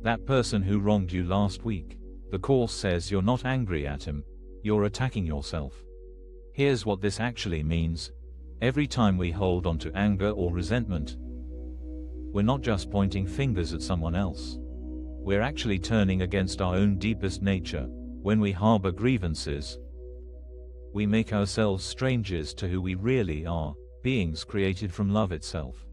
That person who wronged you last week. The Course says you're not angry at him, you're attacking yourself. Here's what this actually means. Every time we hold on to anger or resentment, we're not just pointing fingers at someone else. We're actually turning against our own deepest nature. When we harbor grievances, we make ourselves strangers to who we really are, beings created from love itself.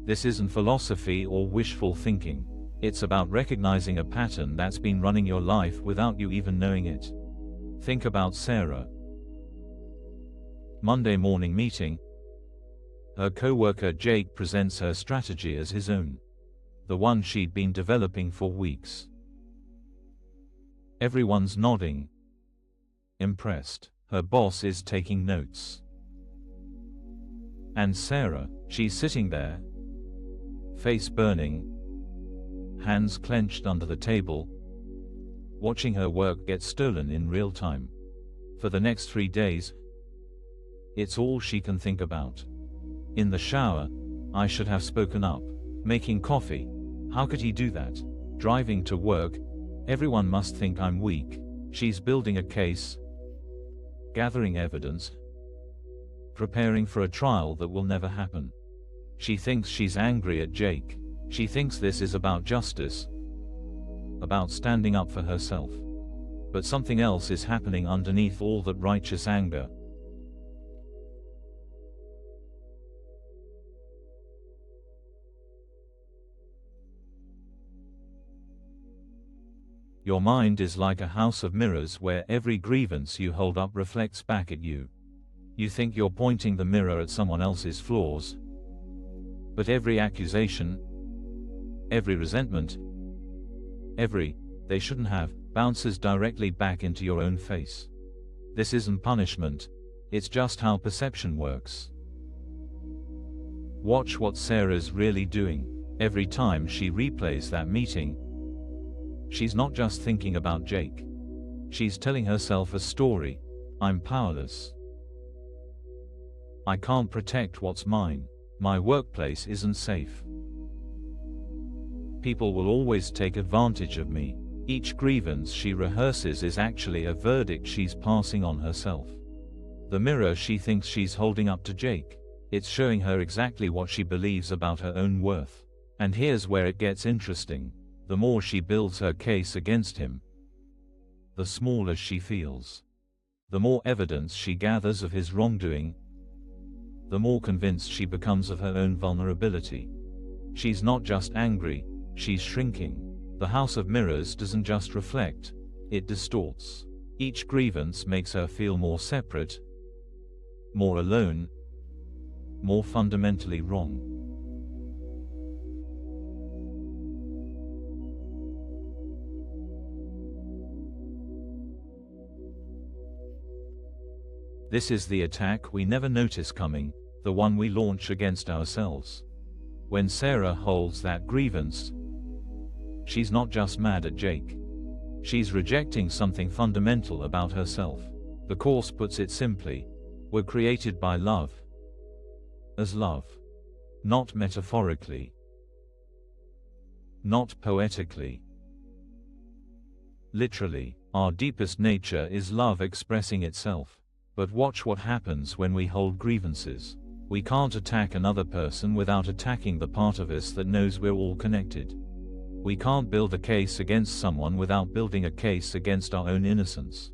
This isn't philosophy or wishful thinking. It's about recognizing a pattern that's been running your life without you even knowing it. Think about Sarah. Monday morning meeting. Her co-worker Jake presents her strategy as his own. The one she'd been developing for weeks. Everyone's nodding, impressed. Her boss is taking notes. And Sarah, she's sitting there, face burning, hands clenched under the table, watching her work get stolen in real time. For the next 3 days, it's all she can think about. In the shower, I should have spoken up. Making coffee, how could he do that? Driving to work, everyone must think I'm weak. She's building a case, gathering evidence, preparing for a trial that will never happen. She thinks she's angry at Jake. She thinks this is about justice, about standing up for herself. But something else is happening underneath all that righteous anger. Your mind is like a house of mirrors where every grievance you hold up reflects back at you. You think you're pointing the mirror at someone else's flaws, but every accusation, every resentment, every "they shouldn't have" bounces directly back into your own face. This isn't punishment, it's just how perception works. Watch what Sarah's really doing. Every time she replays that meeting, she's not just thinking about Jake. She's telling herself a story. I'm powerless. I can't protect what's mine. My workplace isn't safe. People will always take advantage of me. Each grievance she rehearses is actually a verdict she's passing on herself. The mirror she thinks she's holding up to Jake, it's showing her exactly what she believes about her own worth. And here's where it gets interesting. The more she builds her case against him, the smaller she feels. The more evidence she gathers of his wrongdoing, the more convinced she becomes of her own vulnerability. She's not just angry, she's shrinking. The house of mirrors doesn't just reflect, it distorts. Each grievance makes her feel more separate, more alone, more fundamentally wrong. This is the attack we never notice coming, the one we launch against ourselves. When Sarah holds that grievance, she's not just mad at Jake. She's rejecting something fundamental about herself. The Course puts it simply, we're created by love, as love. Not metaphorically, not poetically. Literally, our deepest nature is love expressing itself. But watch what happens when we hold grievances. We can't attack another person without attacking the part of us that knows we're all connected. We can't build a case against someone without building a case against our own innocence.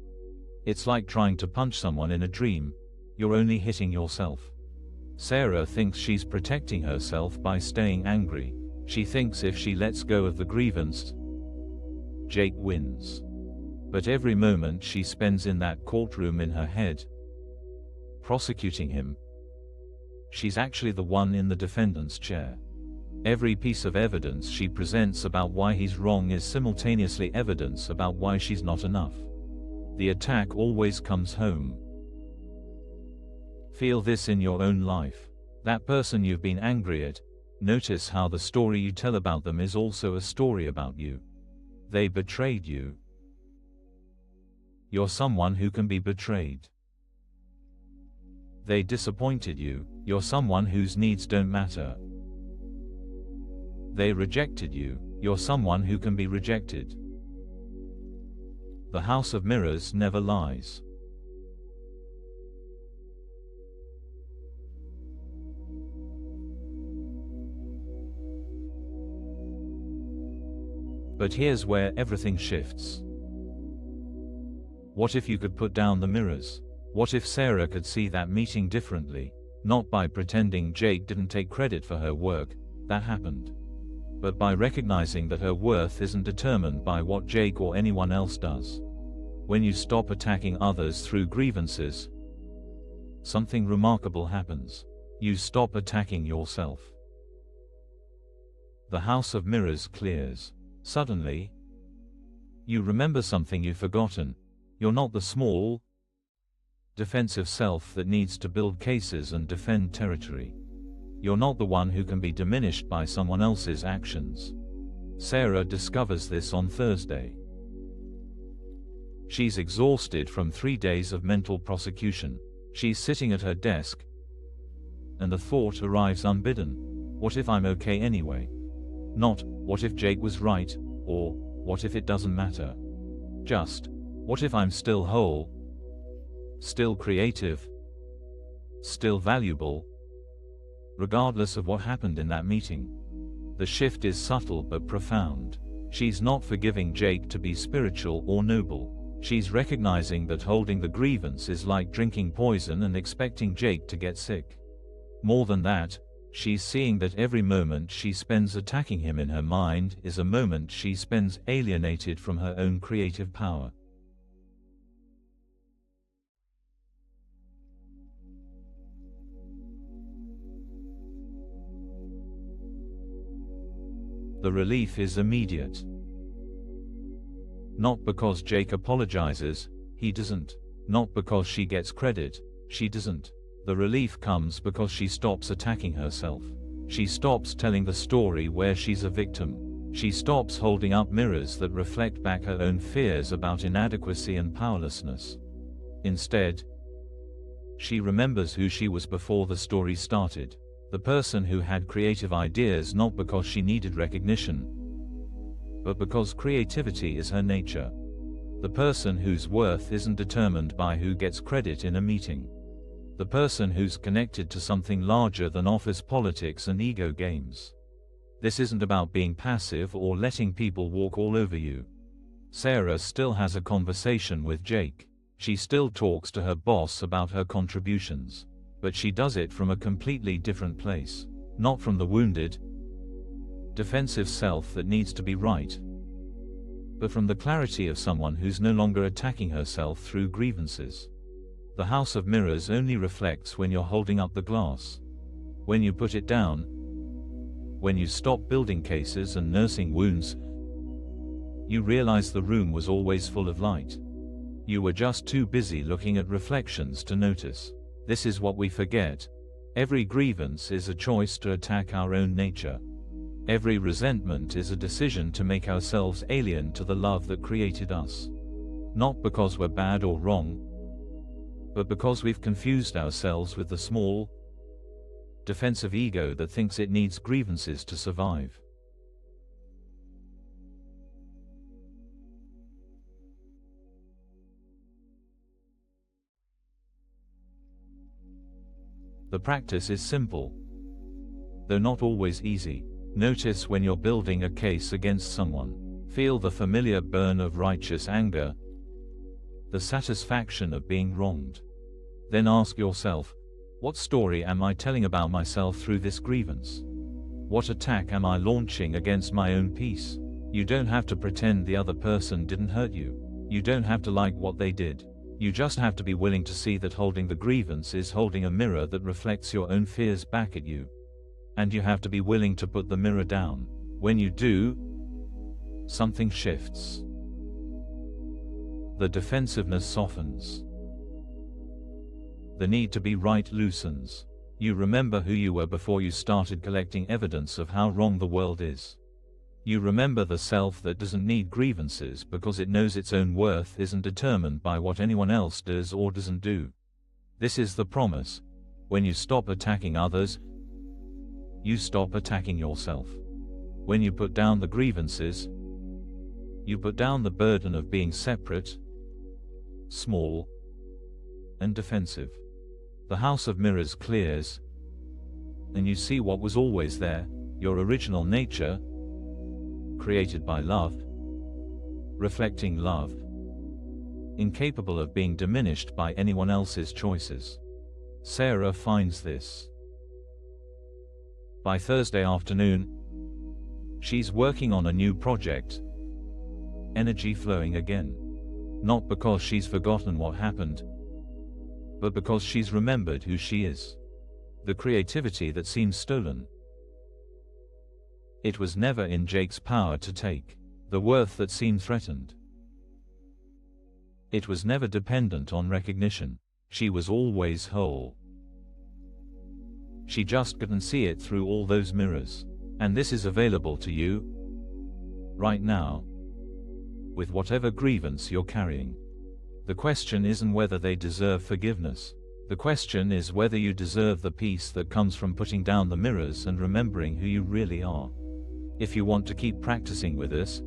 It's like trying to punch someone in a dream. You're only hitting yourself. Sarah thinks she's protecting herself by staying angry. She thinks if she lets go of the grievance, Jake wins. But every moment she spends in that courtroom in her head, prosecuting him, she's actually the one in the defendant's chair. Every piece of evidence she presents about why he's wrong is simultaneously evidence about why she's not enough. The attack always comes home. Feel this in your own life. That person you've been angry at, notice how the story you tell about them is also a story about you. They betrayed you. You're someone who can be betrayed. They disappointed you. You're someone whose needs don't matter. They rejected you. You're someone who can be rejected. The House of Mirrors never lies. But here's where everything shifts. What if you could put down the mirrors? What if Sarah could see that meeting differently? Not by pretending Jake didn't take credit for her work, that happened. But by recognizing that her worth isn't determined by what Jake or anyone else does. When you stop attacking others through grievances, something remarkable happens. You stop attacking yourself. The House of Mirrors clears. Suddenly, you remember something you've forgotten. You're not the small, defensive self that needs to build cases and defend territory. You're not the one who can be diminished by someone else's actions. Sarah discovers this on Thursday. She's exhausted from 3 days of mental prosecution. She's sitting at her desk, and the thought arrives unbidden. What if I'm okay anyway? Not, what if Jake was right, or, what if it doesn't matter? Just, what if I'm still whole, still creative, still valuable, regardless of what happened in that meeting? The shift is subtle but profound. She's not forgiving Jake to be spiritual or noble. She's recognizing that holding the grievance is like drinking poison and expecting Jake to get sick. More than that, she's seeing that every moment she spends attacking him in her mind is a moment she spends alienated from her own creative power. The relief is immediate. Not because Jake apologizes, he doesn't. Not because she gets credit, she doesn't. The relief comes because she stops attacking herself. She stops telling the story where she's a victim. She stops holding up mirrors that reflect back her own fears about inadequacy and powerlessness. Instead, she remembers who she was before the story started. The person who had creative ideas not because she needed recognition, but because creativity is her nature. The person whose worth isn't determined by who gets credit in a meeting. The person who's connected to something larger than office politics and ego games. This isn't about being passive or letting people walk all over you. Sarah still has a conversation with Jake. She still talks to her boss about her contributions. But she does it from a completely different place. Not from the wounded, defensive self that needs to be right, but from the clarity of someone who's no longer attacking herself through grievances. The House of Mirrors only reflects when you're holding up the glass. When you put it down, when you stop building cases and nursing wounds, you realize the room was always full of light. You were just too busy looking at reflections to notice. This is what we forget. Every grievance is a choice to attack our own nature. Every resentment is a decision to make ourselves alien to the love that created us. Not because we're bad or wrong, but because we've confused ourselves with the small, defensive ego that thinks it needs grievances to survive. The practice is simple, though not always easy. Notice when you're building a case against someone. Feel the familiar burn of righteous anger, the satisfaction of being wronged. Then ask yourself, what story am I telling about myself through this grievance? What attack am I launching against my own peace? You don't have to pretend the other person didn't hurt you. You don't have to like what they did. You just have to be willing to see that holding the grievance is holding a mirror that reflects your own fears back at you. And you have to be willing to put the mirror down. When you do, something shifts. The defensiveness softens. The need to be right loosens. You remember who you were before you started collecting evidence of how wrong the world is. You remember the self that doesn't need grievances because it knows its own worth isn't determined by what anyone else does or doesn't do. This is the promise. When you stop attacking others, you stop attacking yourself. When you put down the grievances, you put down the burden of being separate, small, and defensive. The house of mirrors clears, and you see what was always there, your original nature, created by love, reflecting love, incapable of being diminished by anyone else's choices. Sarah finds this. By Thursday afternoon, she's working on a new project, energy flowing again. Not because she's forgotten what happened, but because she's remembered who she is. The creativity that seems stolen. It was never in Jake's power to take. The worth that seemed threatened. It was never dependent on recognition. She was always whole. She just couldn't see it through all those mirrors. And this is available to you right now, with whatever grievance you're carrying. The question isn't whether they deserve forgiveness. The question is whether you deserve the peace that comes from putting down the mirrors and remembering who you really are. If you want to keep practicing with us,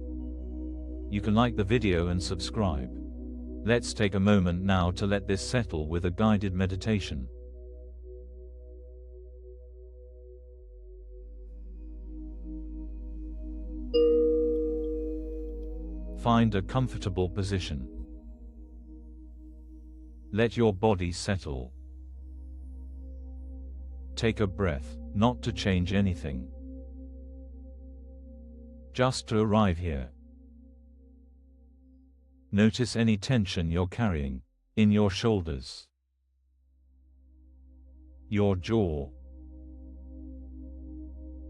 you can like the video and subscribe. Let's take a moment now to let this settle with a guided meditation. Find a comfortable position. Let your body settle. Take a breath, not to change anything, just to arrive here. Notice any tension you're carrying in your shoulders, your jaw,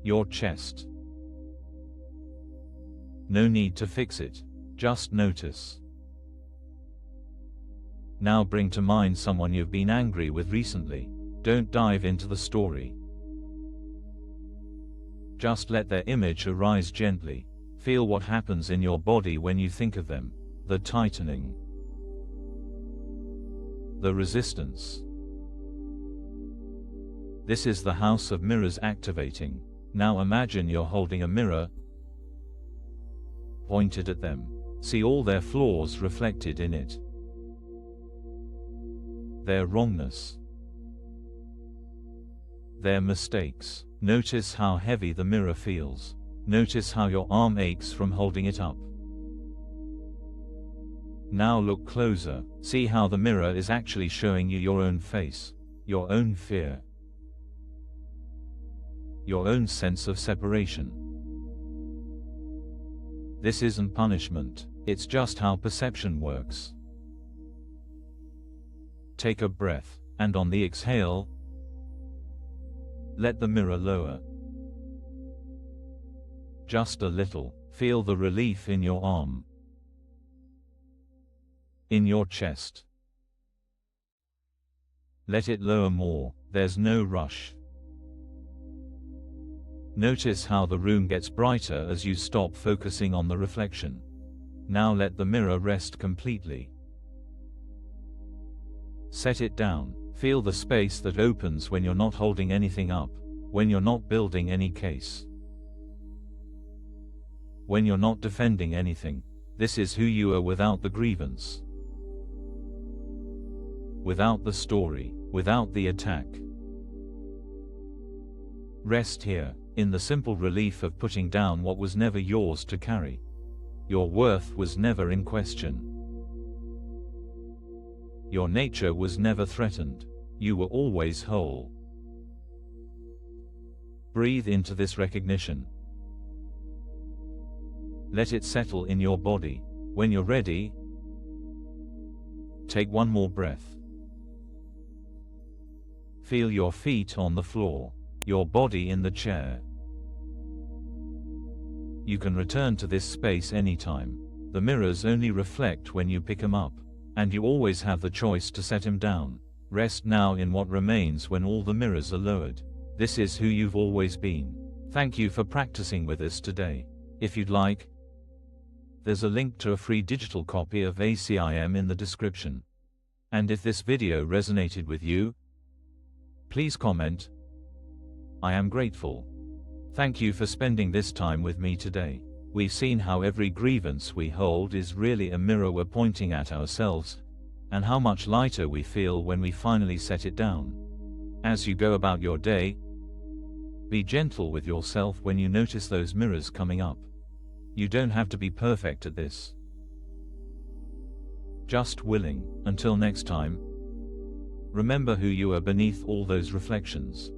your chest. No need to fix it, just notice. Now bring to mind someone you've been angry with recently. Don't dive into the story. Just let their image arise gently. Feel what happens in your body when you think of them. The tightening, the resistance. This is the house of mirrors activating. Now imagine you're holding a mirror, pointed at them. See all their flaws reflected in it. Their wrongness, their mistakes. Notice how heavy the mirror feels. Notice how your arm aches from holding it up. Now look closer. See how the mirror is actually showing you your own face, your own fear, your own sense of separation. This isn't punishment, it's just how perception works. Take a breath, and on the exhale, let the mirror lower. Just a little. Feel the relief in your arm, in your chest. Let it lower more. There's no rush. Notice how the room gets brighter as you stop focusing on the reflection. Now let the mirror rest completely. Set it down. Feel the space that opens when you're not holding anything up, when you're not building any case, when you're not defending anything. This is who you are without the grievance, without the story, without the attack. Rest here, in the simple relief of putting down what was never yours to carry. Your worth was never in question. Your nature was never threatened. You were always whole. Breathe into this recognition. Let it settle in your body. When you're ready, take one more breath. Feel your feet on the floor, your body in the chair. You can return to this space anytime. The mirrors only reflect when you pick them up, and you always have the choice to set them down. Rest now in what remains when all the mirrors are lowered. This is who you've always been. Thank you for practicing with us today. If you'd like, there's a link to a free digital copy of ACIM in the description. And if this video resonated with you, please comment. I am grateful. Thank you for spending this time with me today. We've seen how every grievance we hold is really a mirror we're pointing at ourselves, and how much lighter we feel when we finally set it down. As you go about your day, be gentle with yourself when you notice those mirrors coming up. You don't have to be perfect at this. Just willing. Until next time, remember who you are beneath all those reflections.